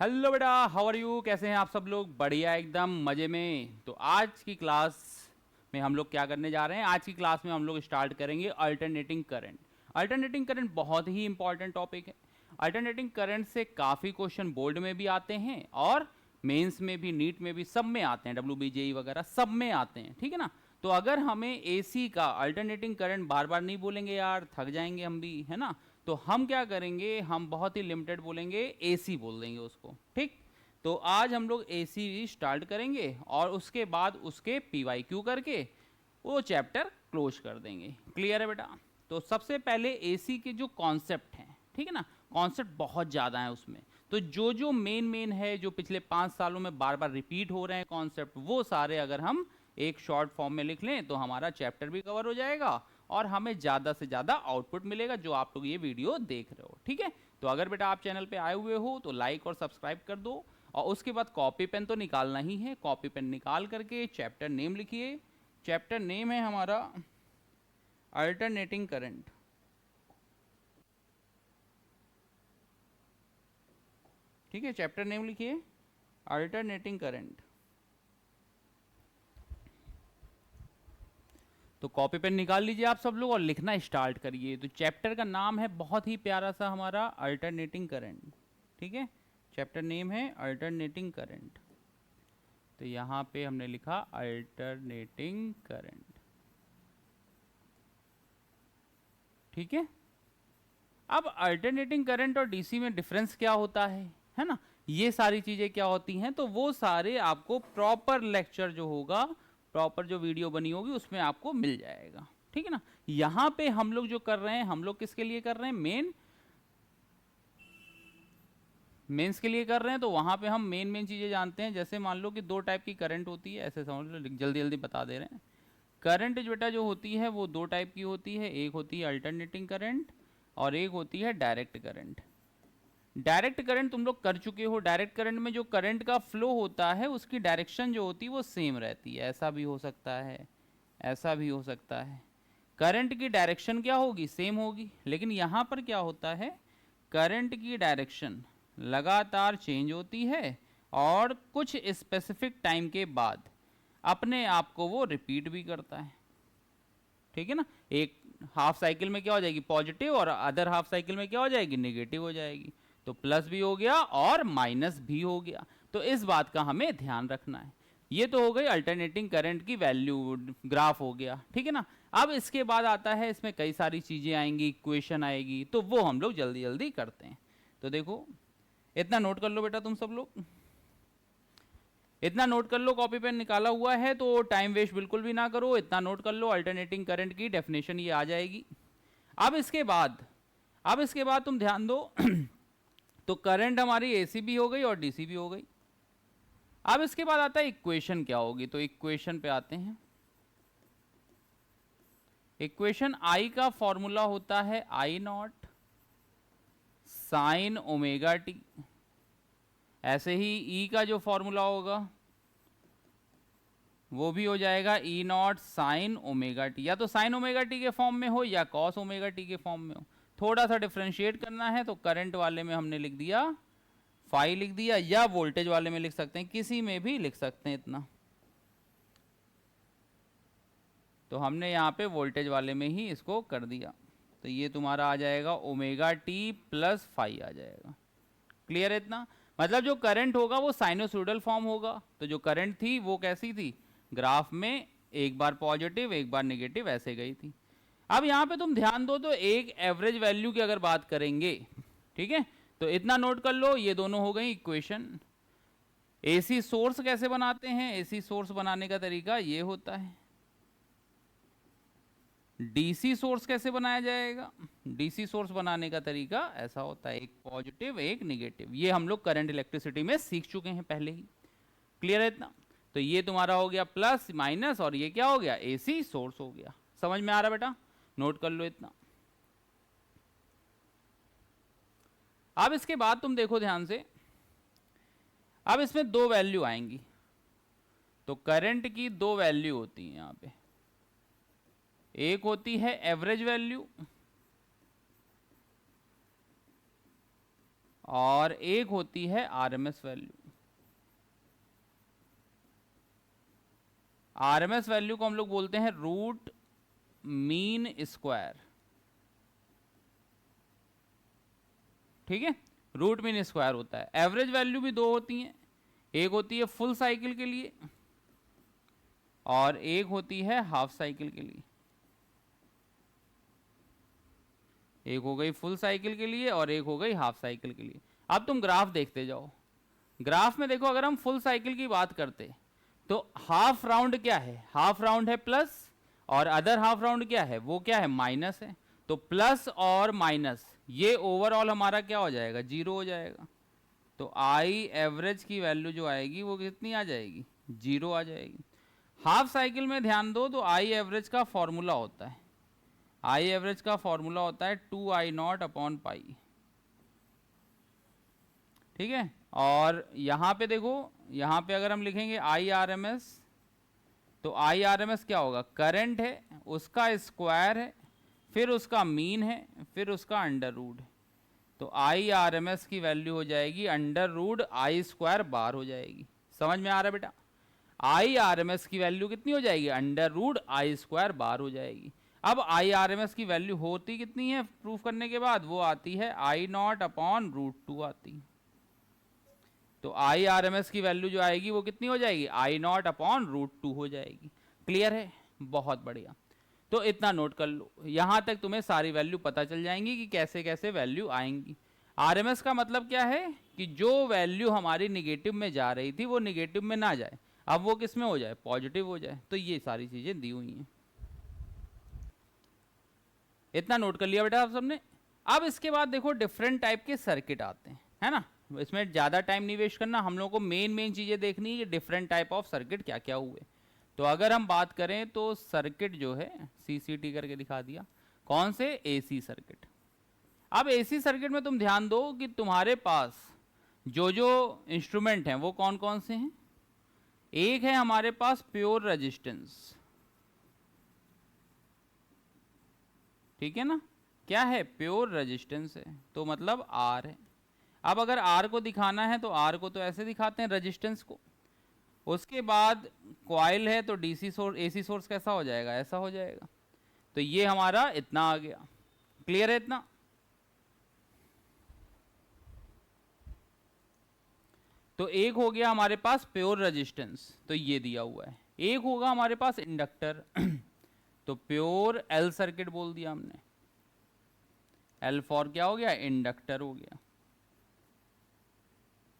Hello बेटा, how are you? कैसे हैं आप सब लोग? बढ़िया, एकदम मज़े में। तो आज की क्लास में हम लोग क्या करने जा रहे हैं? आज की क्लास में हम लोग स्टार्ट करेंगे अल्टरनेटिंग करंट। अल्टरनेटिंग करंट बहुत ही इंपॉर्टेंट टॉपिक है। अल्टरनेटिंग करंट से काफ़ी क्वेश्चन बोर्ड में भी आते हैं और मेंस में भी, नीट में भी, सब में आते हैं, WBJE वगैरह सब में आते हैं, ठीक है ना। तो अगर हमें एसी का अल्टरनेटिंग करंट बार बार नहीं बोलेंगे यार, थक जाएंगे हम भी, है ना। तो हम क्या करेंगे, हम बहुत ही लिमिटेड बोलेंगे, एसी बोल देंगे उसको, ठीक। तो आज हम लोग एसी स्टार्ट करेंगे और उसके बाद उसके PYQ करके वो चैप्टर क्लोज कर देंगे। क्लियर है बेटा? तो सबसे पहले एसी के जो कॉन्सेप्ट हैं, ठीक है ना, कॉन्सेप्ट बहुत ज़्यादा है उसमें। तो जो जो मेन है, जो पिछले 5 सालों में बार बार रिपीट हो रहे हैं कॉन्सेप्ट, वो सारे अगर हम एक शॉर्ट फॉर्म में लिख लें तो हमारा चैप्टर भी कवर हो जाएगा और हमें ज़्यादा से ज़्यादा आउटपुट मिलेगा जो आप लोग ये वीडियो देख रहे हो, ठीक है। तो अगर बेटा आप चैनल पे आए हुए हो तो लाइक और सब्सक्राइब कर दो और उसके बाद कॉपी पेन तो निकालना ही है। कॉपी पेन निकाल करके चैप्टर नेम लिखिए। चैप्टर नेम है हमारा अल्टरनेटिंग करंट, ठीक है। चैप्टर नेम लिखिए अल्टरनेटिंग करंट। तो कॉपी पेन निकाल लीजिए आप सब लोग और लिखना स्टार्ट करिए। तो चैप्टर का नाम है बहुत ही प्यारा सा हमारा, अल्टरनेटिंग करंट, ठीक है। चैप्टर नेम है अल्टरनेटिंग करंट। तो यहाँ पे हमने लिखा अल्टरनेटिंग करंट, ठीक है। अब अल्टरनेटिंग करंट और डीसी में डिफरेंस क्या होता है ना, ये सारी चीजें क्या होती हैं, तो वो सारे आपको प्रॉपर लेक्चर जो होगा, प्रॉपर जो वीडियो बनी होगी उसमें आपको मिल जाएगा, ठीक है ना। यहाँ पे हम लोग जो कर रहे हैं, हम लोग किसके लिए कर रहे हैं? मेंस के लिए कर रहे हैं। तो वहां पे हम मेन चीजें जानते हैं। जैसे मान लो कि दो टाइप की करंट होती है, ऐसे समझ लो, जल्दी जल्दी बता दे रहे हैं। करंट जो बेटा जो होती है वो दो टाइप की होती है। एक होती है अल्टरनेटिंग करंट और एक होती है डायरेक्ट करंट। डायरेक्ट करंट तुम लोग कर चुके हो। डायरेक्ट करंट में जो करंट का फ्लो होता है उसकी डायरेक्शन जो होती है वो सेम रहती है। ऐसा भी हो सकता है, ऐसा भी हो सकता है। करंट की डायरेक्शन क्या होगी? सेम होगी। लेकिन यहाँ पर क्या होता है, करंट की डायरेक्शन लगातार चेंज होती है और कुछ स्पेसिफिक टाइम के बाद अपने आप को वो रिपीट भी करता है, ठीक है ना। एक हाफ साइकिल में क्या हो जाएगी? पॉजिटिव, और अदर हाफ साइकिल में क्या हो जाएगी? निगेटिव हो जाएगी। तो प्लस भी हो गया और माइनस भी हो गया। तो इस बात का हमें ध्यान रखना है। ये तो हो गई अल्टरनेटिंग करंट की वैल्यू, ग्राफ हो गया, ठीक है ना। अब इसके बाद आता है, इसमें कई सारी चीजें आएंगी, इक्वेशन आएगी, तो वो हम लोग जल्दी जल्दी करते हैं। तो देखो, इतना नोट कर लो बेटा तुम सब लोग, इतना नोट कर लो। कॉपी पेन निकाला हुआ है तो टाइम वेस्ट बिल्कुल भी ना करो। इतना नोट कर लो, अल्टरनेटिंग करंट की डेफिनेशन ये आ जाएगी। अब इसके बाद, अब इसके बाद तुम ध्यान दो तो करंट हमारी एसी भी हो गई और डीसी भी हो गई। अब इसके बाद आता है इक्वेशन क्या होगी। तो इक्वेशन पे आते हैं। इक्वेशन आई का फॉर्मूला होता है आई नॉट साइन ओमेगा टी। ऐसे ही ई का जो फॉर्मूला होगा वो भी हो जाएगा ई नॉट साइन ओमेगा टी। या तो साइन ओमेगा टी के फॉर्म में हो या कॉस ओमेगा टी के फॉर्म में हो। थोड़ा सा डिफ्रेंशिएट करना है तो करंट वाले में हमने लिख दिया फाई लिख दिया, या वोल्टेज वाले में लिख सकते हैं, किसी में भी लिख सकते हैं इतना। तो हमने यहाँ पे वोल्टेज वाले में ही इसको कर दिया। तो ये तुम्हारा आ जाएगा ओमेगा टी प्लस फाई आ जाएगा। क्लियर है इतना? मतलब जो करंट होगा वो साइनोसॉइडल फॉर्म होगा। तो जो करंट थी वो कैसी थी? ग्राफ में एक बार पॉजिटिव एक बार नेगेटिव ऐसे गई थी। अब यहां पे तुम ध्यान दो तो एक एवरेज वैल्यू की अगर बात करेंगे, ठीक है, तो इतना नोट कर लो, ये दोनों हो गई इक्वेशन। एसी सोर्स कैसे बनाते हैं? एसी सोर्स बनाने का तरीका ये होता है। डीसी सोर्स कैसे बनाया जाएगा? डीसी सोर्स बनाने का तरीका ऐसा होता है, एक पॉजिटिव एक निगेटिव। ये हम लोग करंट इलेक्ट्रिसिटी में सीख चुके हैं पहले ही। क्लियर है इतना? तो ये तुम्हारा हो गया प्लस माइनस और ये क्या हो गया? एसी सोर्स हो गया। समझ में आ रहा बेटा? नोट कर लो इतना। अब इसके बाद तुम देखो ध्यान से, अब इसमें दो वैल्यू आएंगी। तो करंट की दो वैल्यू होती है यहां पे। एक होती है एवरेज वैल्यू और एक होती है आरएमएस वैल्यू। आरएमएस वैल्यू को हम लोग बोलते हैं रूट मीन स्क्वायर, ठीक है, रूट मीन स्क्वायर होता है। एवरेज वैल्यू भी दो होती हैं, एक होती है फुल साइकिल के लिए और एक होती है हाफ साइकिल के लिए। एक हो गई फुल साइकिल के लिए और एक हो गई हाफ साइकिल के लिए। अब तुम ग्राफ देखते जाओ, ग्राफ में देखो अगर हम फुल साइकिल की बात करते तो हाफ राउंड क्या है, हाफ राउंड है प्लस, और अदर हाफ राउंड क्या है, वो क्या है, माइनस है। तो प्लस और माइनस ये ओवरऑल हमारा क्या हो जाएगा, जीरो हो जाएगा। तो आई एवरेज की वैल्यू जो आएगी वो कितनी आ जाएगी, जीरो आ जाएगी। हाफ साइकिल में ध्यान दो तो आई एवरेज का फॉर्मूला होता है, आई एवरेज का फॉर्मूला होता है 2I0 अपॉन पाई, ठीक है। और यहाँ पे देखो, यहाँ पे अगर हम लिखेंगे आई आर एम एस, तो आई आर एम एस क्या होगा, करंट है, उसका स्क्वायर है, फिर उसका मीन है, फिर उसका अंडर रूट है। तो आई आर एम एस की वैल्यू हो जाएगी under root I square bar हो जाएगी। समझ में आ रहा है बेटा, आई आर एम एस की वैल्यू कितनी हो जाएगी, under root I square bar हो जाएगी। अब आई आर एम एस की वैल्यू होती कितनी है प्रूफ करने के बाद, वो आती है I0 अपॉन √2 आती है। तो आई आर एम एस की वैल्यू जो आएगी वो कितनी हो जाएगी, I0 अपॉन √2 हो जाएगी। क्लियर है, बहुत बढ़िया। तो इतना नोट कर लो, यहाँ तक तुम्हें सारी वैल्यू पता चल जाएंगी कि कैसे कैसे वैल्यू आएंगी। आरएमएस का मतलब क्या है कि जो वैल्यू हमारी निगेटिव में जा रही थी वो निगेटिव में ना जाए, अब वो किस में हो जाए, पॉजिटिव हो जाए। तो ये सारी चीजें दी हुई हैं, इतना नोट कर लिया बेटा आप सबने। अब इसके बाद देखो डिफरेंट टाइप के सर्किट आते हैं, है ना। इसमें ज़्यादा टाइम नहीं वेस्ट करना, हम लोगों को मेन चीज़ें देखनी है कि डिफरेंट टाइप ऑफ सर्किट क्या क्या हुए। तो अगर हम बात करें तो सर्किट जो है सीसीटी करके दिखा दिया, कौन से, एसी सर्किट। अब एसी सर्किट में तुम ध्यान दो कि तुम्हारे पास जो जो इंस्ट्रूमेंट हैं वो कौन कौन से हैं। एक है हमारे पास प्योर रेजिस्टेंस, ठीक है ना, क्या है, प्योर रेजिस्टेंस है, तो मतलब आर है। अब अगर आर को दिखाना है तो आर को तो ऐसे दिखाते हैं रेजिस्टेंस को। उसके बाद कॉइल है तो डीसी सोर्स, एसी सोर्स कैसा हो जाएगा, ऐसा हो जाएगा। तो ये हमारा इतना आ गया, क्लियर है इतना। तो एक हो गया हमारे पास प्योर रेजिस्टेंस, तो ये दिया हुआ है। एक होगा हमारे पास इंडक्टर तो प्योर एल सर्किट बोल दिया हमने, एल फॉर क्या हो गया, इंडक्टर हो गया।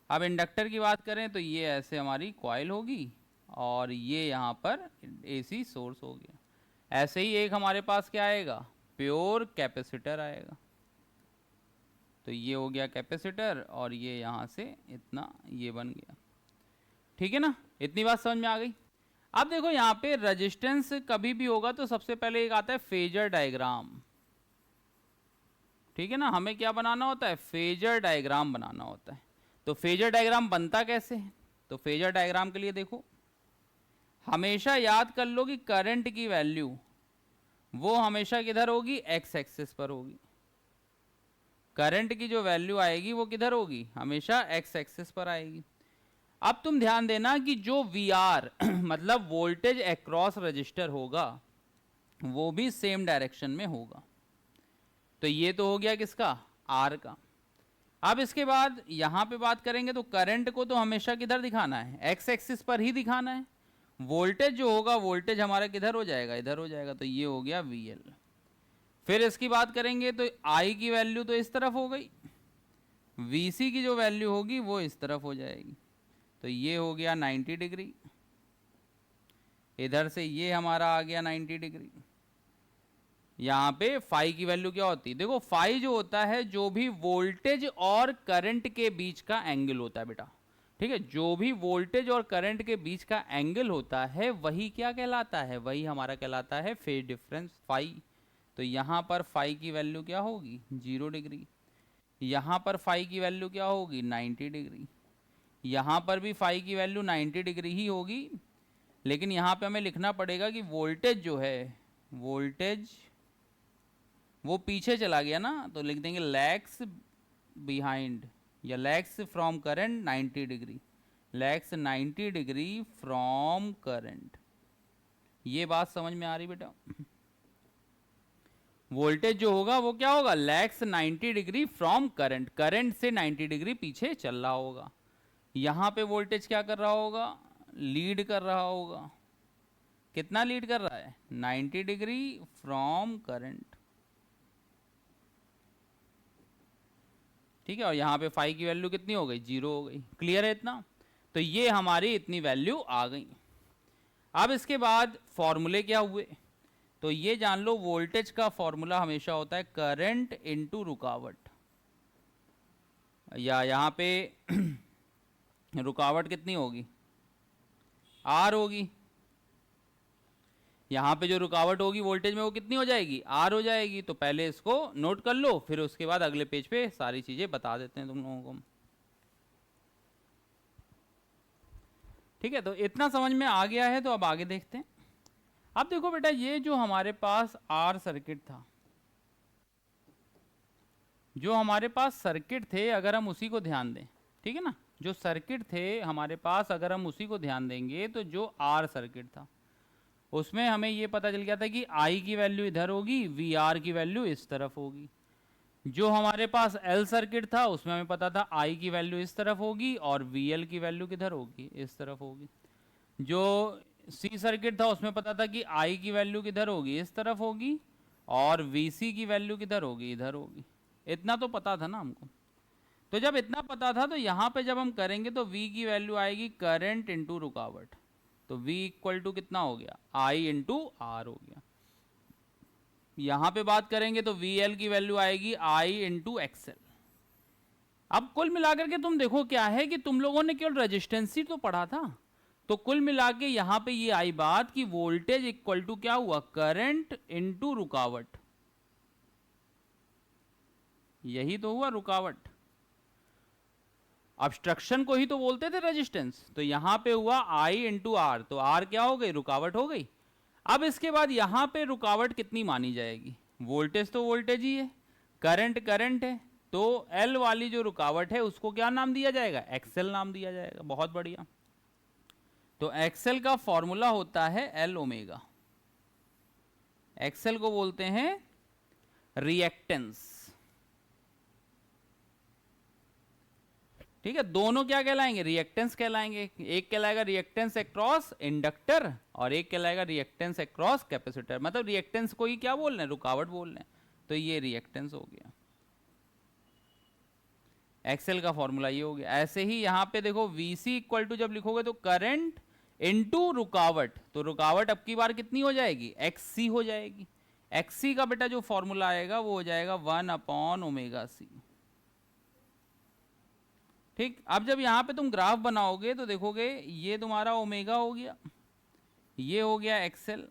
अब इंडक्टर की बात करें तो ये ऐसे हमारी कॉइल होगी और ये यहाँ पर एसी सोर्स हो गया। ऐसे ही एक हमारे पास क्या आएगा, प्योर कैपेसिटर आएगा, तो ये हो गया कैपेसिटर और ये यहाँ से इतना ये बन गया, ठीक है ना। इतनी बात समझ में आ गई। अब देखो यहाँ पे रेजिस्टेंस कभी भी होगा तो सबसे पहले एक आता है फेजर डायग्राम, ठीक है ना। हमें क्या बनाना होता है, फेजर डायग्राम बनाना होता है। तो फेजर डायग्राम बनता कैसे है, तो फेजर डायग्राम के लिए देखो हमेशा याद कर लो कि करंट की वैल्यू वो हमेशा किधर होगी, एक्स एक्सिस पर होगी। करंट की जो वैल्यू आएगी वो किधर होगी, हमेशा एक्स एक्सिस पर आएगी। अब तुम ध्यान देना कि जो वी आर मतलब वोल्टेज अक्रॉस रजिस्टर होगा वो भी सेम डायरेक्शन में होगा। तो ये तो हो गया किसका, आर का। अब इसके बाद यहां पे बात करेंगे तो करंट को तो हमेशा किधर दिखाना है, एक्स एक्सिस पर ही दिखाना है। वोल्टेज जो होगा, वोल्टेज हमारा किधर हो जाएगा, इधर हो जाएगा, तो ये हो गया वी एल। फिर इसकी बात करेंगे तो आई की वैल्यू तो इस तरफ हो गई, वीसी की जो वैल्यू होगी वो इस तरफ हो जाएगी, तो ये हो गया 90 डिग्री। इधर से ये हमारा आ गया 90 डिग्री। यहाँ पे फाई की वैल्यू क्या होती है, देखो फाई जो होता है जो भी वोल्टेज और करंट के बीच का एंगल होता है बेटा, ठीक है। जो भी वोल्टेज और करंट के बीच का एंगल होता है वही क्या कहलाता है, वही हमारा कहलाता है फेज डिफरेंस फाई। तो यहाँ पर फाई की वैल्यू क्या होगी, 0 डिग्री। यहाँ पर फाई की वैल्यू क्या होगी, 90 डिग्री। यहाँ पर भी फाई की वैल्यू 90 डिग्री ही होगी, लेकिन यहाँ पे हमें लिखना पड़ेगा कि वोल्टेज जो है, वोल्टेज वो पीछे चला गया ना, तो लिख देंगे लैग्स बिहाइंड, या lags from current 90 degree, lags 90 degree from current. ये बात समझ में आ रही बेटा? वोल्टेज जो होगा वो क्या होगा, lags 90 degree from current, current से 90 डिग्री पीछे चल रहा होगा। यहां पे वोल्टेज क्या कर रहा होगा, लीड कर रहा होगा। कितना लीड कर रहा है, 90 डिग्री फ्रॉम करंट। ठीक है, और यहाँ पे फाई की वैल्यू कितनी हो गई, 0 हो गई। क्लियर है इतना? तो ये हमारी इतनी वैल्यू आ गई। अब इसके बाद फॉर्मूले क्या हुए, तो ये जान लो वोल्टेज का फॉर्मूला हमेशा होता है करंट इनटू रुकावट, या यहाँ पे रुकावट कितनी होगी, आर होगी। यहाँ पे जो रुकावट होगी वोल्टेज में वो कितनी हो जाएगी, आर हो जाएगी। तो पहले इसको नोट कर लो, फिर उसके बाद अगले पेज पे सारी चीजें बता देते हैं तुम लोगों को। ठीक है, तो इतना समझ में आ गया है, तो अब आगे देखते हैं। अब देखो बेटा, ये जो हमारे पास आर सर्किट था, जो हमारे पास सर्किट थे, अगर हम उसी को ध्यान दें, ठीक है ना, जो सर्किट थे हमारे पास अगर हम उसी को ध्यान देंगे, तो जो आर सर्किट था उसमें हमें ये पता चल गया था कि आई की वैल्यू इधर होगी, वी आर की वैल्यू इस तरफ होगी। जो हमारे पास एल सर्किट था उसमें हमें पता था आई की वैल्यू इस तरफ होगी और वी एल की वैल्यू किधर होगी, इस तरफ होगी। जो सी सर्किट था उसमें पता था कि आई की वैल्यू किधर होगी, इस तरफ होगी, और वी सी की वैल्यू किधर होगी, इधर होगी। इतना तो पता था ना हमको। तो जब इतना पता था, तो यहाँ पे जब हम करेंगे तो V की वैल्यू आएगी करंट इंटू रुकावट। तो V इक्वल टू कितना हो गया, I इंटू आर हो गया। यहाँ पे बात करेंगे तो VL की वैल्यू आएगी I इंटू एक्सएल। अब कुल मिलाकर के तुम देखो क्या है कि तुम लोगों ने केवल रेजिस्टेंस ही तो पढ़ा था, तो कुल मिला के यहाँ पे ये आई बात कि वोल्टेज इक्वल टू क्या हुआ, करंट इंटू रुकावट। यही तो हुआ रुकावट। ऑब्स्ट्रक्शन को ही तो बोलते थे रेजिस्टेंस। तो यहां पे हुआ I इंटू आर, तो आर क्या हो गई, रुकावट हो गई। अब इसके बाद यहां पे रुकावट कितनी मानी जाएगी, वोल्टेज तो वोल्टेज ही है, करंट करंट है, तो एल वाली जो रुकावट है उसको क्या नाम दिया जाएगा, एक्सएल नाम दिया जाएगा। बहुत बढ़िया। तो एक्सएल का फॉर्मूला होता है एल ओमेगा। एक्सएल को बोलते हैं रिएक्टेंस। ठीक है, दोनों क्या कहलाएंगे, रिएक्टेंस कहलाएंगे। एक कहलाएगा रिएक्टेंस अक्रॉस इंडक्टर और एक कहलाएगा रिएक्टेंस अक्रॉस कैपेसिटर। मतलब रिएक्टेंस को ही क्या बोल रहे हैं, रुकावट बोल रहे हैं, तो ये रिएक्टेंस हो गया। एक्सेल का फॉर्मूला ये हो गया। ऐसे ही यहां पे देखो VC इक्वल टू जब लिखोगे तो करंट इनटू रुकावट, तो रुकावट अब की बार कितनी हो जाएगी, XC हो जाएगी। XC का बेटा जो फॉर्मूला आएगा वो हो जाएगा 1/ωc। ठीक, अब जब यहाँ पे तुम ग्राफ बनाओगे तो देखोगे ये तुम्हारा ओमेगा हो गया, ये हो गया एक्सएल,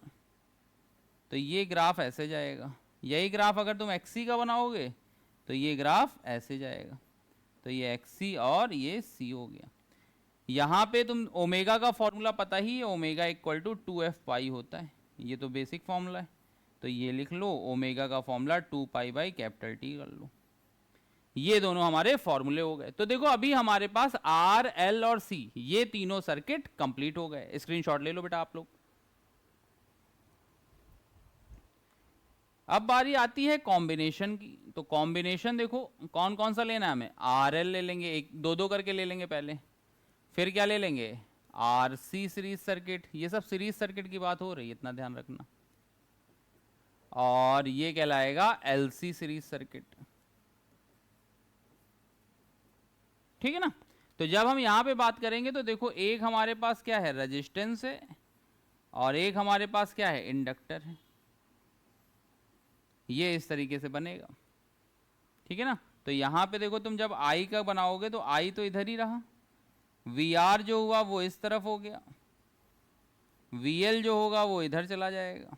तो ये ग्राफ ऐसे जाएगा। यही ग्राफ अगर तुम एक्सी का बनाओगे तो ये ग्राफ ऐसे जाएगा। तो ये एक्सी और ये सी हो गया। यहाँ पे तुम ओमेगा का फॉर्मूला पता ही है, ओमेगा इक्वल टू 2f पाई होता है, ये तो बेसिक फॉर्मूला है। तो ये लिख लो, ओमेगा का formula 2 pi by capital T कर लो। ये दोनों हमारे फॉर्मूले हो गए। तो देखो अभी हमारे पास आर, एल और सी ये तीनों सर्किट कंप्लीट हो गए। स्क्रीनशॉट ले लो बेटा आप लोग। अब बारी आती है कॉम्बिनेशन की। तो कॉम्बिनेशन देखो कौन कौन सा लेना है हमें, आर एल ले लेंगे, एक दो दो करके ले लेंगे पहले, फिर क्या ले लेंगे, आर सी सीरीज सर्किट। ये सब सीरीज सर्किट की बात हो रही है, इतना ध्यान रखना। और ये कहलाएगा एल सी सीरीज सर्किट। ठीक है ना। तो जब हम यहां पे बात करेंगे तो देखो एक हमारे पास क्या है, रेजिस्टेंस है, और एक हमारे पास क्या है, इंडक्टर है। ये इस तरीके से बनेगा। ठीक है ना। तो यहां पे देखो तुम जब आई का बनाओगे तो आई तो इधर ही रहा, वी आर जो हुआ वो इस तरफ हो गया, वी एल जो होगा वो इधर चला जाएगा।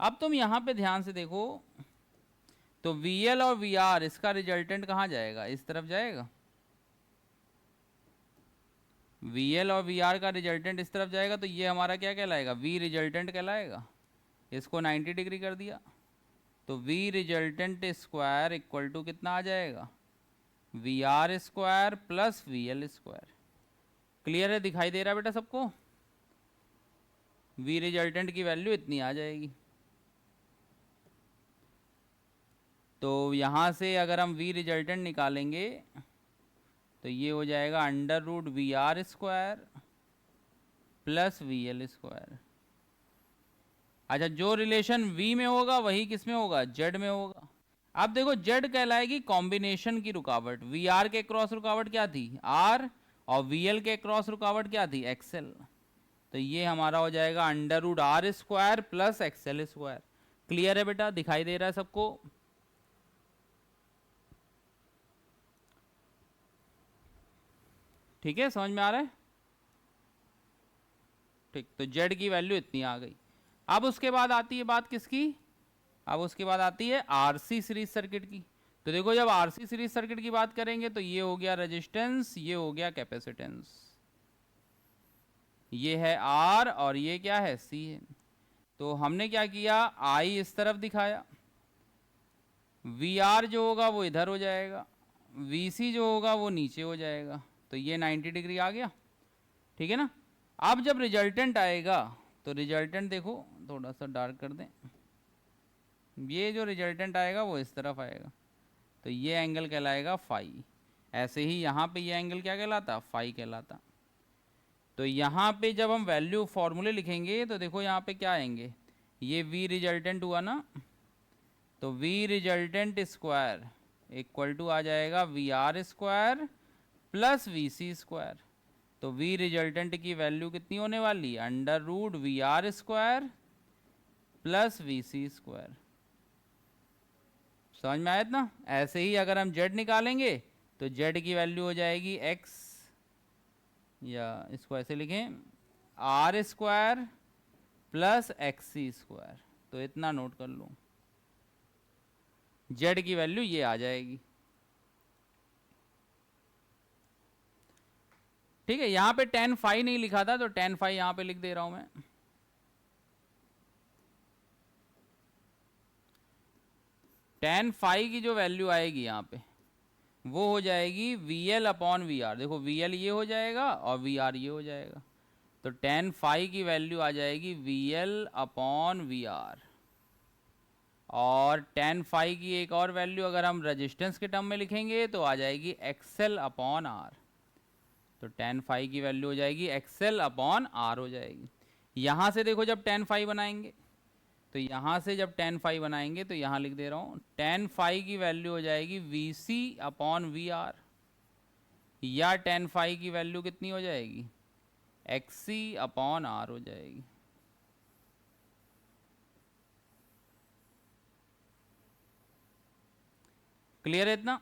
अब तुम यहां पे ध्यान से देखो तो वी एल और वी आर इसका रिजल्टेंट कहां जाएगा, इस तरफ जाएगा। VL और VR का रिजल्टेंट इस तरफ जाएगा, तो ये हमारा क्या कहलाएगा, V रिजल्टेंट कहलाएगा। इसको 90 डिग्री कर दिया तो V resultant square equal to कितना आ जाएगा, V R square plus V L square. Clear है, दिखाई दे रहा है बेटा सबको? वी रिजल्टेंट की वैल्यू इतनी आ जाएगी। तो यहाँ से अगर हम वी रिजल्टेंट निकालेंगे तो ये हो जाएगा under root V R square plus V L square. अच्छा, जो रिलेशन v में होगा वही किस में होगा, z में होगा। अब देखो z कहलाएगी कॉम्बिनेशन की रुकावट। वी आर के क्रॉस रुकावट क्या थी, r, और वी एल के क्रॉस रुकावट क्या थी, एक्सएल। तो ये हमारा हो जाएगा under root R square plus XL square. Clear है बेटा, दिखाई दे रहा है सबको? ठीक है, समझ में आ रहा है? ठीक, तो z की वैल्यू इतनी आ गई। अब उसके बाद आती है बात किसकी, अब उसके बाद आती है आरसी सीरीज सर्किट की। तो देखो, जब आरसी सीरीज सर्किट की बात करेंगे तो ये हो गया रेजिस्टेंस, ये हो गया कैपेसिटेंस, ये है आर और ये क्या है, सी है। तो हमने क्या किया, आई इस तरफ दिखाया, वी आर जो होगा वो इधर हो जाएगा, वी सी जो होगा वो नीचे हो जाएगा। तो ये 90 डिग्री आ गया, ठीक है ना। अब जब रिजल्टेंट आएगा तो रिजल्टेंट देखो, थोड़ा सा डार्क कर दें, ये जो रिजल्टेंट आएगा वो इस तरफ आएगा, तो ये एंगल कहलाएगा फाई। ऐसे ही यहाँ पे ये एंगल क्या कहलाता, फाई कहलाता। तो यहाँ पे जब हम वैल्यू फॉर्मूले लिखेंगे तो देखो यहाँ पे क्या आएंगे, ये वी रिजल्टेंट हुआ ना, तो V resultant square equal to आ जाएगा V R square plus V C square. तो वी रिजल्टेंट की वैल्यू कितनी होने वाली, under root V R square plus V C square. समझ में आया ना। ऐसे ही अगर हम z निकालेंगे तो z की वैल्यू हो जाएगी x, या इसको ऐसे लिखें, R square plus X C square. तो इतना नोट कर लो, z की वैल्यू ये आ जाएगी। ठीक है, यहाँ पे tan फाई नहीं लिखा था तो tan फाई यहाँ पे लिख दे रहा हूं मैं। tan फाई की जो वैल्यू आएगी यहाँ पे वो हो जाएगी V L upon V R. देखो वी एल ये हो जाएगा और वी आर ये हो जाएगा, तो tan फाई की वैल्यू आ जाएगी V L upon V R. और tan फाई की एक और वैल्यू अगर हम रेजिस्टेंस के टर्म में लिखेंगे तो आ जाएगी एक्सएल अपॉन आर। तो tan फाई की वैल्यू हो जाएगी एक्सएल अपॉन आर हो जाएगी। यहाँ से देखो जब tan फाई बनाएंगे तो यहाँ से जब tan फाई बनाएंगे तो यहाँ लिख दे रहा हूँ, tan फाई की वैल्यू हो जाएगी V C upon V R, या tan फाई की वैल्यू कितनी हो जाएगी, एक्स सी अपॉन आर हो जाएगी। क्लियर है इतना।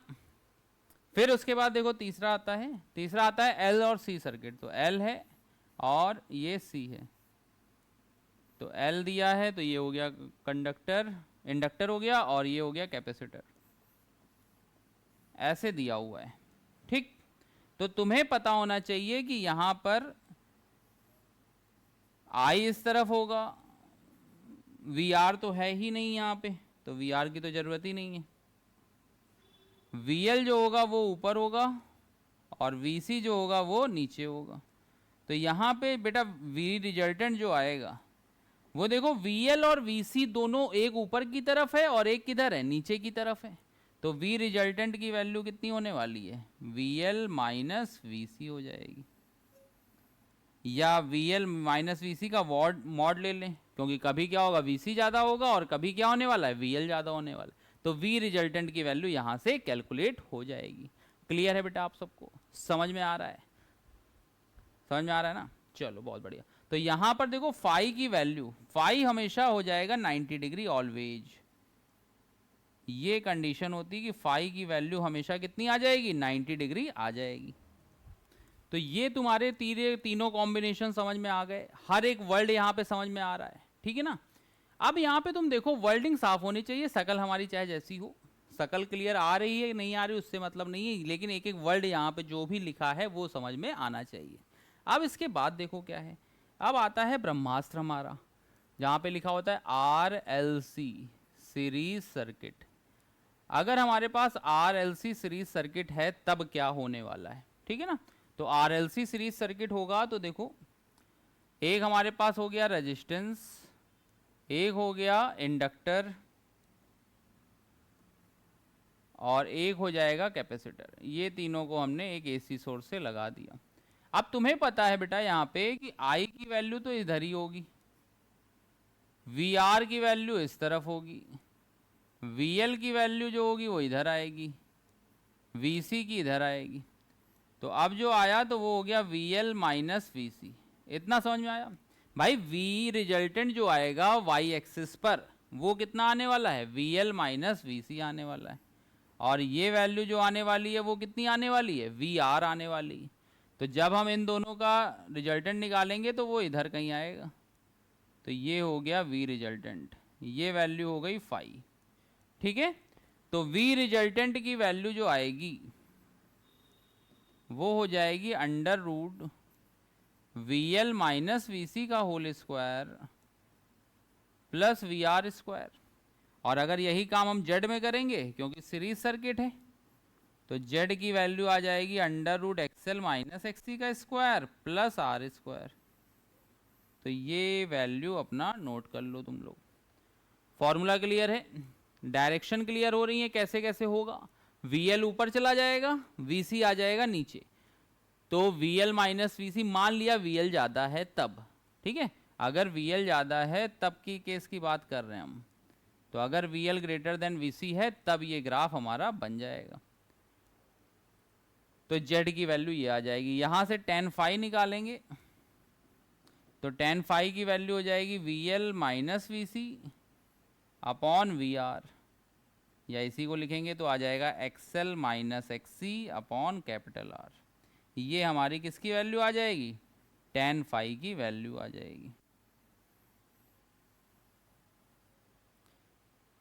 फिर उसके बाद देखो तीसरा आता है, तीसरा आता है एल और सी सर्किट। तो एल है और ये सी है। तो एल दिया है तो ये हो गया कंडक्टर, इंडक्टर हो गया, और ये हो गया कैपेसिटर, ऐसे दिया हुआ है। ठीक, तो तुम्हें पता होना चाहिए कि यहां पर आई इस तरफ होगा, वी आर तो है ही नहीं यहाँ पे, तो वी आर की तो जरूरत ही नहीं है। वी एल जो होगा वो ऊपर होगा और वी सी जो होगा वो नीचे होगा। तो यहाँ पे बेटा वी रिजल्टेंट जो आएगा वो देखो वी एल और वी सी दोनों एक ऊपर की तरफ है और एक किधर है, नीचे की तरफ है। तो वी रिजल्टेंट की वैल्यू कितनी होने वाली है, वी एल माइनस वी सी हो जाएगी, या वी एल माइनस वी सी का मॉड ले लें, क्योंकि कभी क्या होगा वी सी ज़्यादा होगा और कभी क्या होने वाला है, वी एल ज़्यादा होने वाला है। तो वी रिजल्टेंट की वैल्यू यहाँ से कैलकुलेट हो जाएगी। क्लियर है बेटा, आप सबको समझ में आ रहा है, समझ में आ रहा है ना। चलो बहुत बढ़िया। तो यहाँ पर देखो फाई की वैल्यू, फाई हमेशा हो जाएगा 90 डिग्री ऑलवेज। ये कंडीशन होती है कि फाई की वैल्यू हमेशा कितनी आ जाएगी, 90 डिग्री आ जाएगी। तो ये तुम्हारे तीनों कॉम्बिनेशन समझ में आ गए, हर एक वर्ड यहाँ पे समझ में आ रहा है, ठीक है ना। अब यहाँ पे तुम देखो वर्डिंग साफ होनी चाहिए, शकल हमारी चाहे जैसी हो, शकल क्लियर आ रही है नहीं आ रही उससे मतलब नहीं है, लेकिन एक एक वर्ड यहाँ पे जो भी लिखा है वो समझ में आना चाहिए। अब इसके बाद देखो क्या है, अब आता है ब्रह्मास्त्र हमारा, जहाँ पे लिखा होता है RLC सीरीज सर्किट। अगर हमारे पास RLC सीरीज सर्किट है तब क्या होने वाला है, ठीक है ना। तो RLC सीरीज सर्किट होगा तो देखो, एक हमारे पास हो गया रेजिस्टेंस, एक हो गया इंडक्टर, और एक हो जाएगा कैपेसिटर। ये तीनों को हमने एक AC सोर्स से लगा दिया। अब तुम्हें पता है बेटा यहाँ पे कि I की वैल्यू तो इधर ही होगी, VR की वैल्यू इस तरफ होगी, VL की वैल्यू जो होगी वो इधर आएगी, VC की इधर आएगी। तो अब जो आया तो वो हो गया VL माइनस VC। इतना समझ में आया भाई। V रिजल्टेंट जो आएगा Y एक्सिस पर वो कितना आने वाला है, VL माइनस VC आने वाला है। और ये वैल्यू जो आने वाली है वो कितनी आने वाली है, VR आने वाली है। तो जब हम इन दोनों का रिजल्टेंट निकालेंगे तो वो इधर कहीं आएगा। तो ये हो गया V रिजल्टेंट, ये वैल्यू हो गई फाई, ठीक है। तो V रिजल्टेंट की वैल्यू जो आएगी वो हो जाएगी under root VL minus VC का whole square plus VR square. और अगर यही काम हम जेड में करेंगे, क्योंकि सीरीज सर्किट है, तो जेड की वैल्यू आ जाएगी under root XL minus XC का स्क्वायर प्लस R स्क्वायर। तो ये वैल्यू अपना नोट कर लो तुम लोग। फॉर्मूला क्लियर है, डायरेक्शन क्लियर हो रही है कैसे कैसे होगा। VL ऊपर चला जाएगा, VC आ जाएगा नीचे। तो VL माइनस VC, मान लिया VL ज़्यादा है तब, ठीक है। अगर VL ज़्यादा है तब की केस की बात कर रहे हैं हम। तो अगर VL ग्रेटर देन VC है तब ये ग्राफ हमारा बन जाएगा। तो Z की वैल्यू ये आ जाएगी। यहाँ से tan फाई निकालेंगे तो tan फाई की वैल्यू हो जाएगी VL minus VC upon VR, या इसी को लिखेंगे तो आ जाएगा XL minus XC upon capital R। ये हमारी किसकी वैल्यू आ जाएगी, tan फाई की वैल्यू आ जाएगी।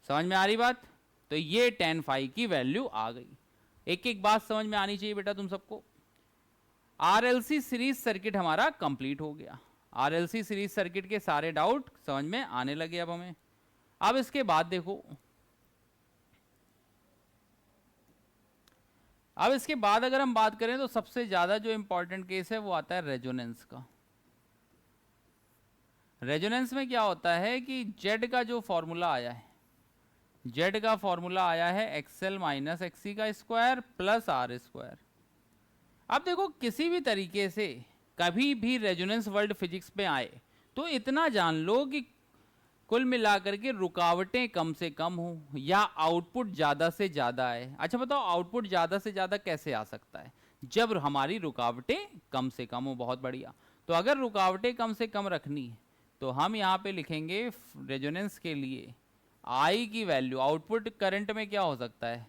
समझ में आ रही बात। तो ये tan फाई की वैल्यू आ गई। एक एक बात समझ में आनी चाहिए बेटा तुम सबको। RLC सीरीज सर्किट हमारा कंप्लीट हो गया। RLC सीरीज सर्किट के सारे डाउट समझ में आने लगे अब हमें। अब इसके बाद देखो, अब इसके बाद अगर हम बात करें तो सबसे ज्यादा जो इंपॉर्टेंट केस है वो आता है रेजोनेंस का। रेजोनेंस में क्या होता है कि जेड का जो फॉर्मूला आया है, जेड का फॉर्मूला आया है XL माइनस XC का स्क्वायर प्लस R स्क्वायर। अब देखो, किसी भी तरीके से कभी भी रेजोनेंस वर्ल्ड फिजिक्स में आए तो इतना जान लो कि कुल मिलाकर के रुकावटें कम से कम हो या आउटपुट ज़्यादा से ज़्यादा आए। अच्छा बताओ, आउटपुट ज़्यादा से ज़्यादा कैसे आ सकता है, जब हमारी रुकावटें कम से कम हो। बहुत बढ़िया। तो अगर रुकावटें कम से कम रखनी है तो हम यहाँ पे लिखेंगे रेजोनेंस के लिए I की वैल्यू, आउटपुट करंट में क्या हो सकता है,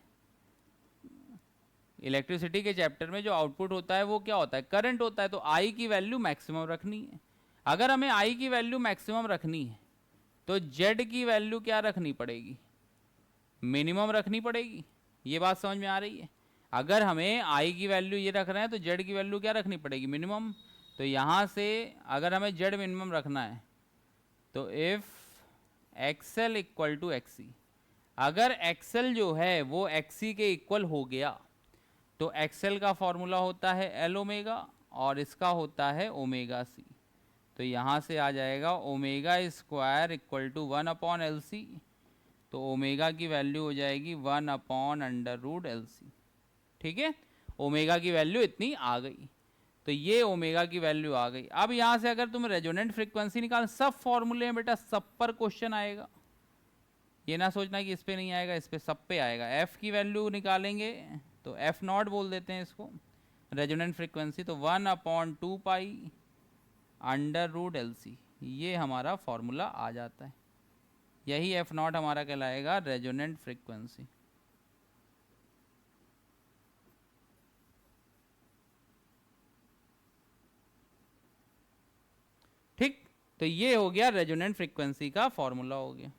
इलेक्ट्रिसिटी के चैप्टर में जो आउटपुट होता है वो क्या होता है, करंट होता है। तो I की वैल्यू मैक्सिमम रखनी है। अगर हमें I की वैल्यू मैक्सिमम रखनी है तो Z की वैल्यू क्या रखनी पड़ेगी, मिनिमम रखनी पड़ेगी। ये बात समझ में आ रही है। अगर हमें I की वैल्यू ये रख रहे हैं तो Z की वैल्यू क्या रखनी पड़ेगी, मिनिमम। तो यहाँ से अगर हमें Z मिनिमम रखना है तो if XL equal to XC, अगर XL जो है वो XC के इक्वल हो गया तो XL का फॉर्मूला होता है L ओमेगा और इसका होता है ओमेगा C। तो यहाँ से आ जाएगा omega square equal to 1 upon LC। तो ओमेगा की वैल्यू हो जाएगी 1 अपॉन अंडर रूट LC, ठीक है। ओमेगा की वैल्यू इतनी आ गई। तो ये ओमेगा की वैल्यू आ गई। अब यहाँ से अगर तुम रेजोनेंट फ्रीक्वेंसी निकाल, सब फॉर्मूले हैं बेटा, सब पर क्वेश्चन आएगा। ये ना सोचना कि इस पे नहीं आएगा, इस पे सब पे आएगा। एफ की वैल्यू निकालेंगे तो एफ नॉट बोल देते हैं इसको, रेजोनेंट फ्रीक्वेंसी। तो 1 upon 2 pi under root LC, ये हमारा फॉर्मूला आ जाता है। यही एफ नॉट हमारा कहलाएगा रेजोनेंट फ्रीक्वेंसी। ठीक, तो ये हो गया रेजोनेंट फ्रीक्वेंसी का फॉर्मूला हो गया।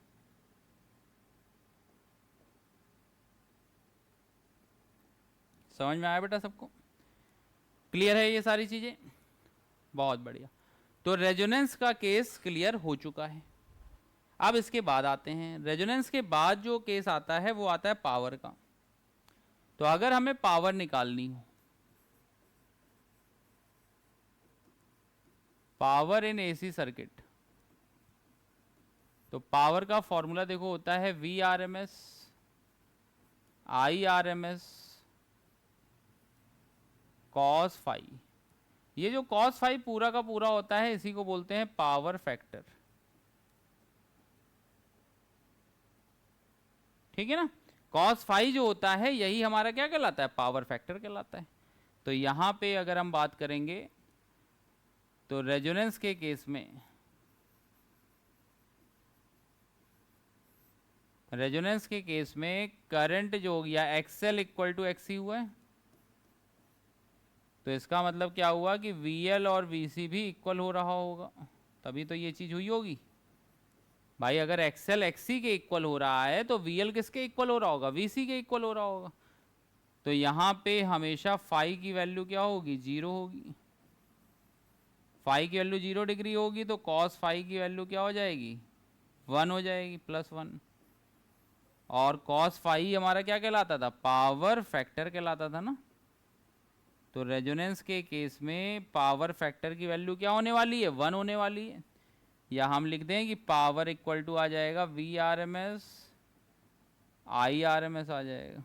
समझ में आया बेटा सबको, क्लियर है ये सारी चीजें, बहुत बढ़िया। तो रेजोनेंस का केस क्लियर हो चुका है। अब इसके बाद आते हैं, रेजोनेंस के बाद जो केस आता है वो आता है पावर का। तो अगर हमें पावर निकालनी हो, पावर इन एसी सर्किट, तो पावर का फॉर्मूला देखो होता है V R M S I R M S cos phi. ये जो कॉस फाई पूरा का पूरा होता है इसी को बोलते हैं पावर फैक्टर, ठीक है ना। कॉस फाई जो होता है यही हमारा क्या कहलाता है, पावर फैक्टर कहलाता है। तो यहां पे अगर हम बात करेंगे तो रेजोनेंस के केस में, रेजोनेंस के केस में करंट जो हो गया एक्सएल इक्वल टू एक्सी हुआ है, तो इसका मतलब क्या हुआ कि वीएल और वीसी भी इक्वल हो रहा होगा, तभी तो ये चीज हुई होगी भाई। अगर एक्सएल एक्सी के इक्वल हो रहा है तो वीएल किसके इक्वल हो रहा होगा, वीसी के इक्वल हो रहा होगा। तो यहां पे हमेशा फाई की वैल्यू क्या होगी, 0 होगी। फाई की वैल्यू 0 डिग्री होगी तो कॉस फाई की वैल्यू क्या हो जाएगी, 1 हो जाएगी, +1। और कॉस फाई हमारा क्या कहलाता था, पावर फैक्टर कहलाता था ना। तो रेजोनेंस के केस में पावर फैक्टर की वैल्यू क्या होने वाली है, 1 होने वाली है। या हम लिख दें कि पावर इक्वल टू आ जाएगा V R M S I R M S आ जाएगा।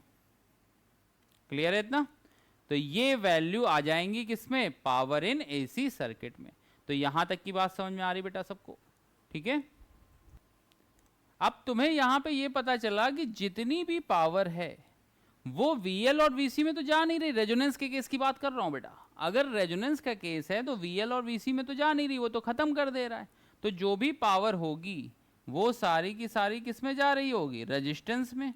क्लियर है इतना। तो ये वैल्यू आ जाएंगी किसमें, पावर इन एसी सर्किट में। तो यहां तक की बात समझ में आ रही बेटा सबको, ठीक है। अब तुम्हें यहां पे ये पता चला कि जितनी भी पावर है वो वीएल और वीसी में तो जा नहीं रही। रेजोनेंस के केस की बात कर रहा हूं बेटा। अगर रेजोनेंस का केस है तो वीएल और वीसी में तो जा नहीं रही, वो तो खत्म कर दे रहा है। तो जो भी पावर होगी वो सारी की सारी किस में जा रही होगी, रेजिस्टेंस में।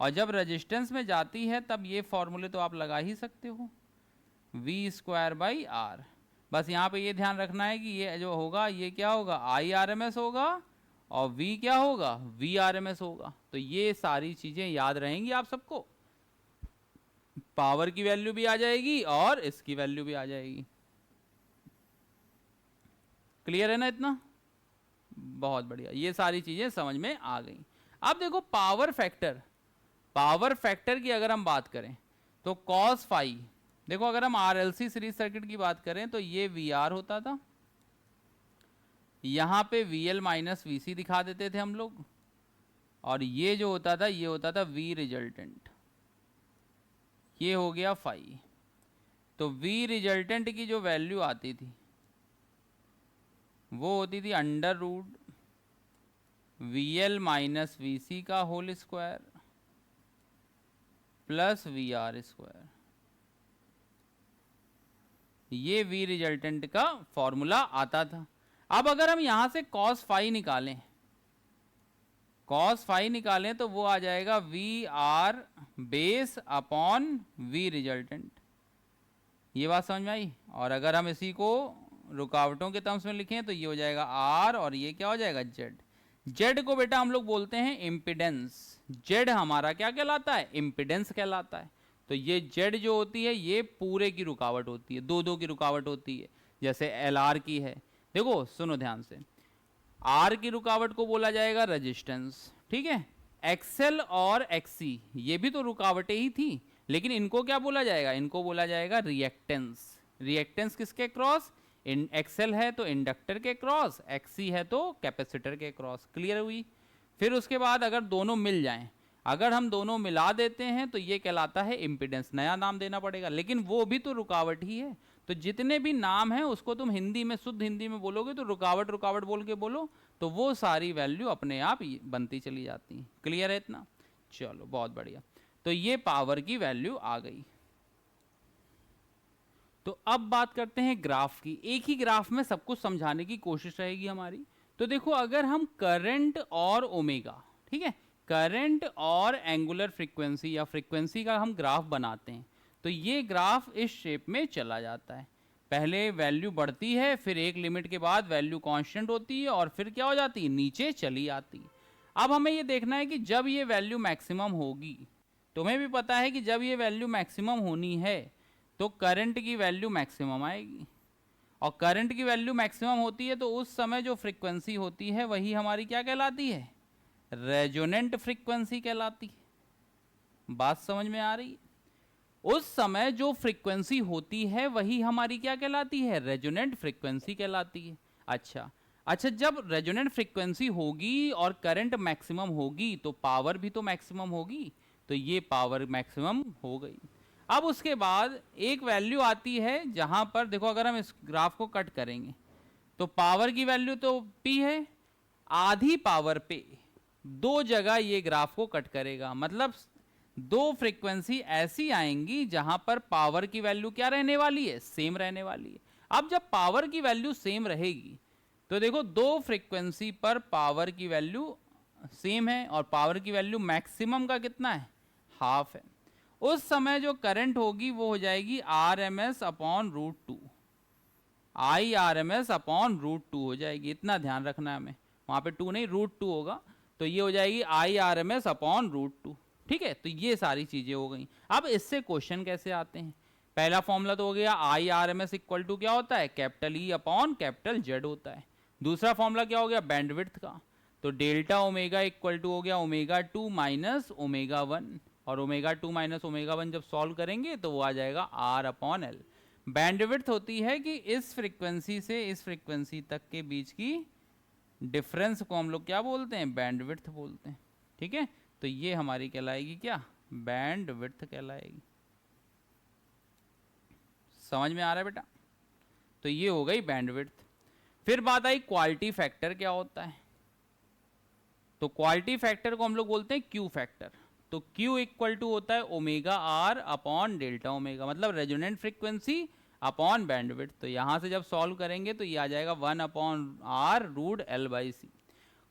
और जब रेजिस्टेंस में जाती है तब ये फॉर्मूले तो आप लगा ही सकते हो, V²/R। बस यहाँ पे ये ध्यान रखना है कि ये जो होगा ये क्या होगा, IRMS होगा, और V क्या होगा, VRMS होगा। तो ये सारी चीजें याद रहेंगी आप सबको। पावर की वैल्यू भी आ जाएगी और इसकी वैल्यू भी आ जाएगी। क्लियर है ना इतना, बहुत बढ़िया, ये सारी चीजें समझ में आ गई। अब देखो पावर फैक्टर, पावर फैक्टर की अगर हम बात करें तो कॉस फाई, देखो अगर हम आरएलसी सीरीज सर्किट की बात करें तो ये वीआर होता था, यहां पे वीएल माइनस वीसी दिखा देते थे हम लोग, और ये जो होता था ये होता था वी रिजल्टेंट, ये हो गया फाई। तो वी रिजल्टेंट की जो वैल्यू आती थी वो होती थी √VL माइनस वीसी का होल स्क्वायर प्लस VR²। ये वी रिजल्टेंट का फॉर्मूला आता था। अब अगर हम यहां से कॉस फाई निकालें, कॉस फाई निकालें तो वो आ जाएगा VR base upon V resultant. ये बात समझ में आई। और अगर हम इसी को रुकावटों के टर्म्स में लिखें तो ये हो जाएगा R और ये क्या हो जाएगा Z। Z को बेटा हम लोग बोलते हैं इम्पिडेंस। Z हमारा क्या कहलाता है, इम्पिडेंस कहलाता है। तो ये Z जो होती है ये पूरे की रुकावट होती है, दो की रुकावट होती है, जैसे LR की है। देखो सुनो ध्यान से, R की रुकावट को बोला जाएगा रेजिस्टेंस, ठीक है। XL और XC ये भी तो रुकावटें ही थी, लेकिन इनको क्या बोला जाएगा, इनको बोला जाएगा रिएक्टेंस। रिएक्टेंस किसके क्रॉस, XL है तो इंडक्टर के क्रॉस, XC है तो कैपेसिटर के क्रॉस। क्लियर हुई। फिर उसके बाद अगर दोनों मिल जाएं, अगर हम दोनों मिला देते हैं तो ये कहलाता है इम्पीडेंस, नया नाम देना पड़ेगा, लेकिन वो भी तो रुकावट ही है। तो जितने भी नाम हैं उसको तुम हिंदी में, शुद्ध हिंदी में बोलोगे तो रुकावट रुकावट बोल के बोलो, तो वो सारी वैल्यू अपने आप बनती चली जाती है। क्लियर है इतना, चलो बहुत बढ़िया। तो ये पावर की वैल्यू आ गई। तो अब बात करते हैं ग्राफ की। एक ही ग्राफ में सब कुछ समझाने की कोशिश रहेगी हमारी। तो देखो अगर हम करंट और ओमेगा, ठीक है, करंट और एंगुलर फ्रीक्वेंसी या फ्रीक्वेंसी का हम ग्राफ बनाते हैं तो ये ग्राफ इस शेप में चला जाता है। पहले वैल्यू बढ़ती है, फिर एक लिमिट के बाद वैल्यू कांस्टेंट होती है और फिर क्या हो जाती है, नीचे चली आती है। अब हमें ये देखना है कि जब ये वैल्यू मैक्सिमम होगी, तुम्हें भी पता है कि जब ये वैल्यू मैक्सिमम होनी है तो करंट की वैल्यू मैक्सिमम आएगी, और करंट की वैल्यू मैक्सिमम होती है, तो उस समय जो फ्रीक्वेंसी होती है वही हमारी क्या कहलाती है, रेजोनेंट फ्रीक्वेंसी कहलाती है। बात समझ में आ रही है? उस समय जो फ्रीक्वेंसी होती है वही हमारी क्या कहलाती है, रेजोनेंट फ्रीक्वेंसी कहलाती है। अच्छा अच्छा, जब रेजोनेंट फ्रीक्वेंसी होगी और करंट मैक्सिमम होगी तो पावर भी तो मैक्सिमम होगी, तो ये पावर मैक्सिमम हो गई। अब उसके बाद एक वैल्यू आती है जहां पर देखो, अगर हम इस ग्राफ को कट करेंगे तो पावर की वैल्यू तो P है, आधी पावर पे दो जगह ये ग्राफ को कट करेगा, मतलब दो फ्रीक्वेंसी ऐसी आएंगी जहां पर पावर की वैल्यू क्या रहने वाली है, सेम रहने वाली है। अब जब पावर की वैल्यू सेम रहेगी तो देखो दो फ्रीक्वेंसी पर पावर की वैल्यू सेम है और पावर की वैल्यू मैक्सिमम का कितना है, हाफ है। उस समय जो करंट होगी वो हो जाएगी R M S upon root two, I R M S upon root two हो जाएगी। इतना ध्यान रखना है हमें, वहां पे टू नहीं रूट टू होगा, तो ये हो जाएगी I R M S upon root two. ठीक है, तो ये सारी चीजें हो गई। अब इससे क्वेश्चन कैसे आते हैं, पहला फॉर्मूला तो हो गया I R M S equal to क्या होता है, capital E upon capital Z होता है। दूसरा फॉर्मूला क्या हो गया, बैंडविड्थ का, तो डेल्टा ओमेगा इक्वल टू हो गया omega two minus omega one, और omega two minus omega one जब सॉल्व करेंगे तो वो आ जाएगा आर अपॉन एल। बैंडविड्थ होती है कि इस फ्रीक्वेंसी से इस फ्रीक्वेंसी तक के बीच की डिफरेंस को हम लोग क्या बोलते हैं, बैंडविड्थ बोलते हैं। ठीक है, तो ये हमारी कहलाएगी क्या, बैंडविड्थ कहलाएगी। समझ में आ रहा है बेटा? तो ये हो गई बैंडविड्थ। फिर बात आई क्वालिटी फैक्टर क्या होता है, तो क्वालिटी फैक्टर को हम लोग बोलते हैं क्यू फैक्टर। तो Q इक्वल टू होता है omega R upon delta omega, मतलब रेजोनेंट फ्रीक्वेंसी अपॉन बैंडविड्थ। तो यहां से जब सॉल्व करेंगे तो ये आ जाएगा 1 upon R root L by C.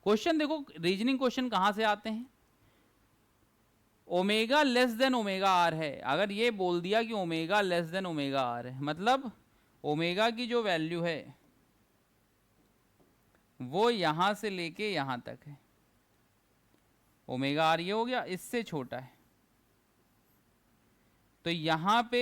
Question देखो, रीजनिंग क्वेश्चन कहां से आते हैं, omega less than omega R है, अगर ये बोल दिया कि omega less than omega R है, मतलब ओमेगा की जो वैल्यू है वो यहां से लेके यहां तक है, ओमेगा आर ये हो गया, इससे छोटा है। तो यहां पे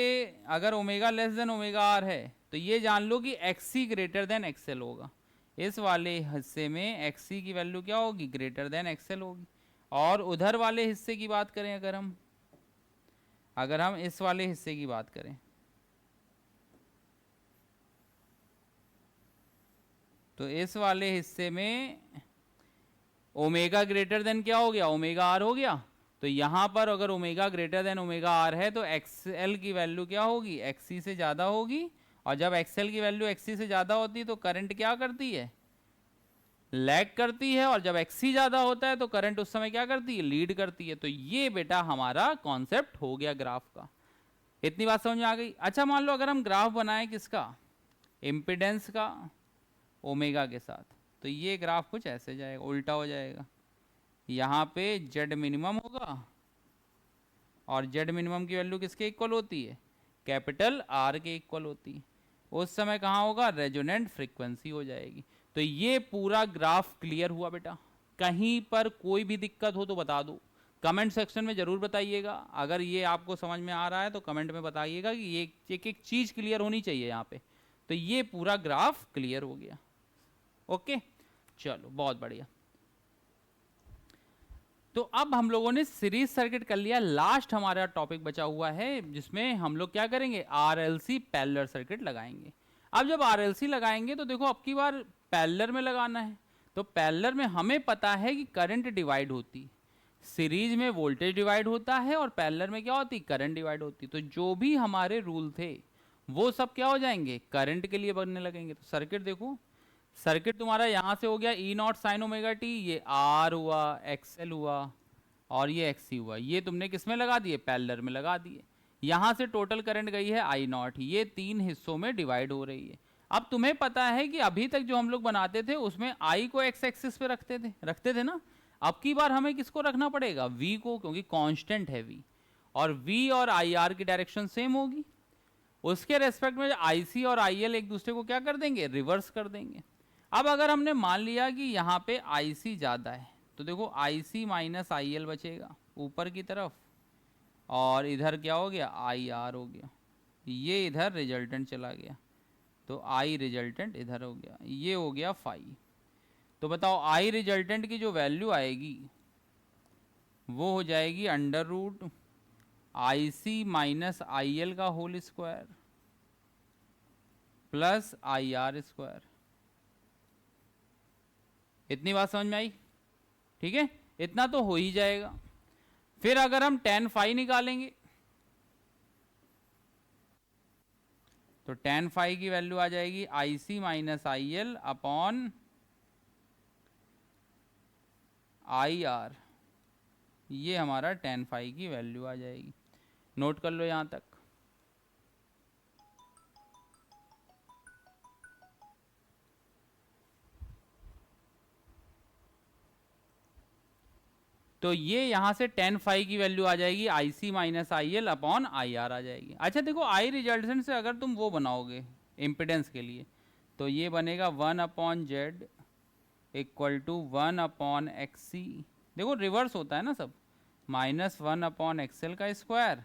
अगर omega less than omega R है तो ये जान लो कि एक्सी ग्रेटर देन एक्सएल होगा। इस वाले हिस्से में एक्सी की वैल्यू क्या होगी, ग्रेटर देन एक्सएल होगी। और उधर वाले हिस्से की बात करें, अगर हम इस वाले हिस्से की बात करें तो इस वाले हिस्से में ओमेगा ग्रेटर देन क्या हो गया, ओमेगा आर हो गया। तो यहां पर अगर omega greater than omega R है तो एक्सएल की वैल्यू क्या होगी, एक्सी से ज्यादा होगी। और जब एक्सएल की वैल्यू एक्सी से ज्यादा होती है तो करंट क्या करती है, लैग करती है। और जब एक्सी ज्यादा होता है तो करंट उस समय क्या करती है, लीड करती है। तो ये बेटा हमारा कॉन्सेप्ट हो गया ग्राफ का। इतनी बात समझ में आ गई। अच्छा मान लो अगर हम ग्राफ बनाएं किसका, इम्पिडेंस का ओमेगा के साथ, तो ये ग्राफ कुछ ऐसे जाएगा, उल्टा हो जाएगा। यहाँ पे जेड मिनिमम होगा और जेड मिनिमम की वैल्यू किसके इक्वल होती है, कैपिटल आर के इक्वल होती है। उस समय कहाँ होगा, रेजोनेंट फ्रीक्वेंसी हो जाएगी। तो ये पूरा ग्राफ क्लियर हुआ बेटा। कहीं पर कोई भी दिक्कत हो तो बता दो, कमेंट सेक्शन में जरूर बताइएगा। अगर ये आपको समझ में आ रहा है तो कमेंट में बताइएगा कि ये एक एक चीज क्लियर होनी चाहिए यहाँ पे। तो ये पूरा ग्राफ क्लियर हो गया। ओके, चलो बहुत बढ़िया। तो अब हम लोगों ने सीरीज सर्किट कर लिया। लास्ट हमारा टॉपिक बचा हुआ है जिसमें हम लोग क्या करेंगे, आरएलसी पैरेलल सर्किट लगाएंगे। अब जब आरएलसी लगाएंगे तो देखो अब की बार पैरेलल में लगाना है। तो पैरेलल में हमें पता है कि करंट डिवाइड होती, सीरीज में वोल्टेज डिवाइड होता है और पैरेलल में क्या होती, करंट डिवाइड होती। तो जो भी हमारे रूल थे वो सब क्या हो जाएंगे, करंट के लिए बनने लगेंगे। तो सर्किट देखो, सर्किट तुम्हारा यहाँ से हो गया ई नॉट साइन ओमेगा टी, ये आर हुआ, एक्सएल हुआ और ये एक्सी हुआ। ये तुमने किस में लगा दिए, पैरेलल में लगा दिए। यहाँ से टोटल करंट गई है आई नॉट, ये तीन हिस्सों में डिवाइड हो रही है। अब तुम्हें पता है कि अभी तक जो हम लोग बनाते थे उसमें आई को एक्स एक्सिस पे रखते थे ना। अब की बार हमें किसको रखना पड़ेगा, वी को, क्योंकि कांस्टेंट है वी, और वी और आई आर की डायरेक्शन सेम होगी। उसके रेस्पेक्ट में आई सी और आई एल एक दूसरे को क्या कर देंगे, रिवर्स कर देंगे। अब अगर हमने मान लिया कि यहाँ पे आई सी ज़्यादा है तो देखो आई सी माइनस आई एल बचेगा ऊपर की तरफ, और इधर क्या हो गया, आई आर हो गया, ये इधर रिजल्टेंट चला गया। तो आई रिजल्टेंट इधर हो गया, ये हो गया फाई। तो बताओ आई रिजल्टेंट की जो वैल्यू आएगी वो हो जाएगी under root I C minus I L का whole square plus I R square. इतनी बात समझ में आई? ठीक है, इतना तो हो ही जाएगा। फिर अगर हम tan फाई निकालेंगे तो tan फाई की वैल्यू आ जाएगी I C minus I L upon I R, ये हमारा tan फाई की वैल्यू आ जाएगी। नोट कर लो यहां तक। तो ये यहां से tan फाई की वैल्यू आ जाएगी I C minus I L upon I R आ जाएगी। अच्छा देखो, आई रिजल्टेंट से अगर तुम वो बनाओगे इम्पिडेंस के लिए तो ये बनेगा 1 upon Z equal to 1 upon X C. देखो रिवर्स होता है ना सब, माइनस 1 अपॉन एक्सएल का square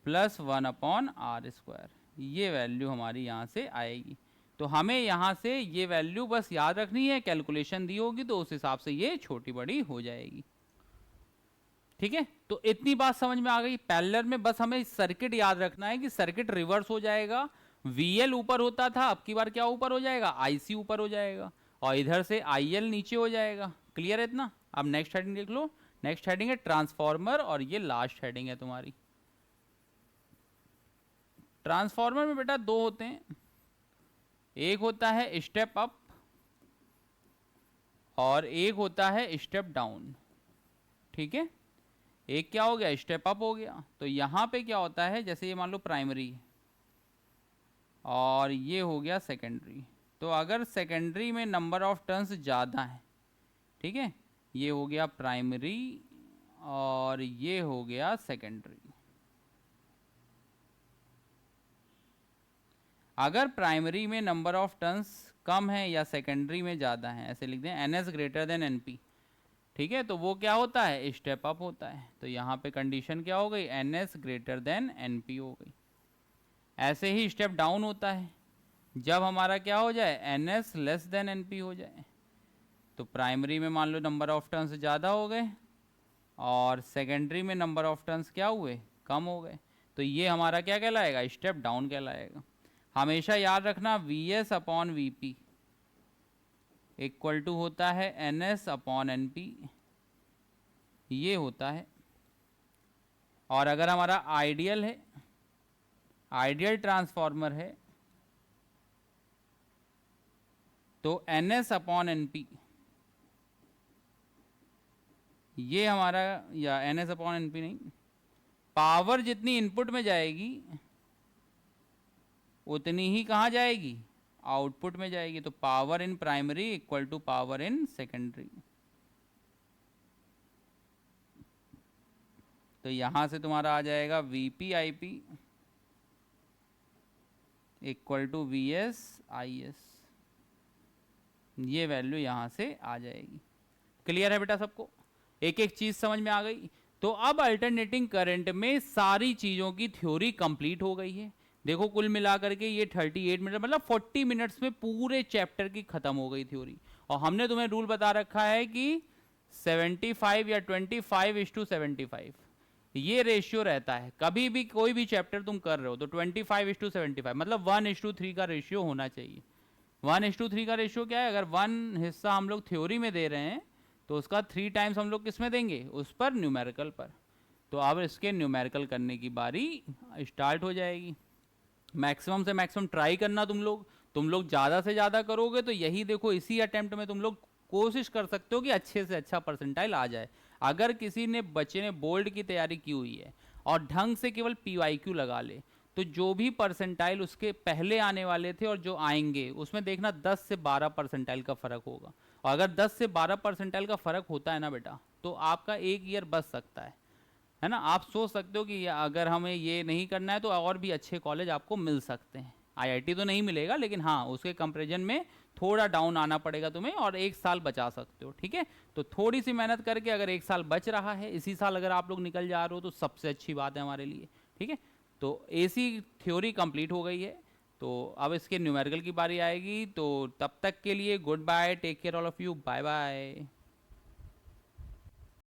plus 1 upon R square. ये वैल्यू हमारी यहाँ से आएगी। तो हमें यहाँ से ये वैल्यू बस याद रखनी है, कैलकुलेशन दी होगी तो उस हिसाब से ये छोटी बड़ी हो जाएगी। ठीक है, तो इतनी बात समझ में आ गई। पैरेलल में बस हमें सर्किट याद रखना है कि सर्किट रिवर्स हो जाएगा। वीएल ऊपर होता था, अब की बार क्या ऊपर हो जाएगा, आईसी ऊपर हो जाएगा और इधर से आईएल नीचे हो जाएगा। क्लियर है इतना? अब नेक्स्ट हेडिंग देख लो। नेक्स्ट हेडिंग है ट्रांसफॉर्मर और ये लास्ट हेडिंग है तुम्हारी। ट्रांसफॉर्मर में बेटा दो होते हैं, एक होता है स्टेप अप और एक होता है स्टेप डाउन। ठीक है, एक क्या हो गया, स्टेप अप हो गया। तो यहां पे क्या होता है, जैसे ये मान लो प्राइमरी और ये हो गया सेकेंडरी। तो अगर सेकेंडरी में नंबर ऑफ टर्न्स ज़्यादा है, ठीक है, ये हो गया प्राइमरी और ये हो गया सेकेंडरी। अगर प्राइमरी में नंबर ऑफ टर्न्स कम है या सेकेंडरी में ज़्यादा है, ऐसे लिख दें N S greater than N P, ठीक है, तो वो क्या होता है, स्टेप अप होता है। तो यहाँ पे कंडीशन क्या हो गई, N S greater than N P हो गई। ऐसे ही स्टेप डाउन होता है, जब हमारा क्या हो जाए, N S less than N P हो जाए। तो प्राइमरी में मान लो नंबर ऑफ टर्न्स ज़्यादा हो गए और सेकेंडरी में नंबर ऑफ टर्न्स क्या हुए, कम हो गए। तो ये हमारा क्या कहलाएगा, स्टेप डाउन कहलाएगा। हमेशा याद रखना V S upon V P equal to होता है N S upon N P, ये होता है। और अगर हमारा आइडियल है, आइडियल ट्रांसफॉर्मर है, तो N S upon N P, ये हमारा, या N S upon N P नहीं, पावर जितनी इनपुट में जाएगी उतनी ही कहाँ जाएगी, आउटपुट में जाएगी। तो power in primary equal to power in secondary. तो यहां से तुम्हारा आ जाएगा VP I P equal to V S I S, ये वैल्यू यहां से आ जाएगी। क्लियर है बेटा सबको? एक एक चीज समझ में आ गई। तो अब अल्टरनेटिंग करंट में सारी चीजों की थ्योरी कंप्लीट हो गई है। देखो कुल मिलाकर के ये 38 मिनट, मतलब 40 मिनट्स में पूरे चैप्टर की खत्म हो गई थ्योरी। और हमने तुम्हें रूल बता रखा है कि 75 या 25:75 ये रेशियो रहता है। कभी भी कोई भी चैप्टर तुम कर रहे हो तो 25:75, मतलब 1:3 का रेशियो होना चाहिए। 1:3 का रेशियो क्या है, अगर 1 हिस्सा हम लोग थ्योरी में दे रहे हैं तो उसका 3 टाइम्स हम लोग किस में देंगे, उस पर, न्यूमेरिकल पर। तो अब इसके न्यूमेरिकल करने की बारी स्टार्ट हो जाएगी। मैक्सिमम से मैक्सिमम ट्राई करना तुम लोग ज़्यादा से ज़्यादा करोगे तो यही देखो, इसी अटेम्प्ट में तुम लोग कोशिश कर सकते हो कि अच्छे से अच्छा परसेंटाइल आ जाए। अगर किसी ने बच्चे ने बोर्ड की तैयारी की हुई है और ढंग से केवल PYQ लगा ले तो जो भी परसेंटाइल उसके पहले आने वाले थे और जो आएंगे उसमें देखना 10 से 12 परसेंटाइल का फ़र्क होगा। और अगर 10 से 12 परसेंटाइल का फ़र्क होता है ना बेटा, तो आपका एक ईयर बच सकता है ना। आप सोच सकते हो कि अगर हमें ये नहीं करना है तो और भी अच्छे कॉलेज आपको मिल सकते हैं। IIT तो नहीं मिलेगा, लेकिन हाँ उसके कंपेरिजन में थोड़ा डाउन आना पड़ेगा तुम्हें और एक साल बचा सकते हो। ठीक है, तो थोड़ी सी मेहनत करके अगर एक साल बच रहा है, इसी साल अगर आप लोग निकल जा रहे हो तो सबसे अच्छी बात है हमारे लिए। ठीक है, तो AC थ्योरी कंप्लीट हो गई है। तो तो अब इसके न्यूमेरिकल की बारी आएगी, तो तब तक के लिए good bye, take care all of you, bye bye.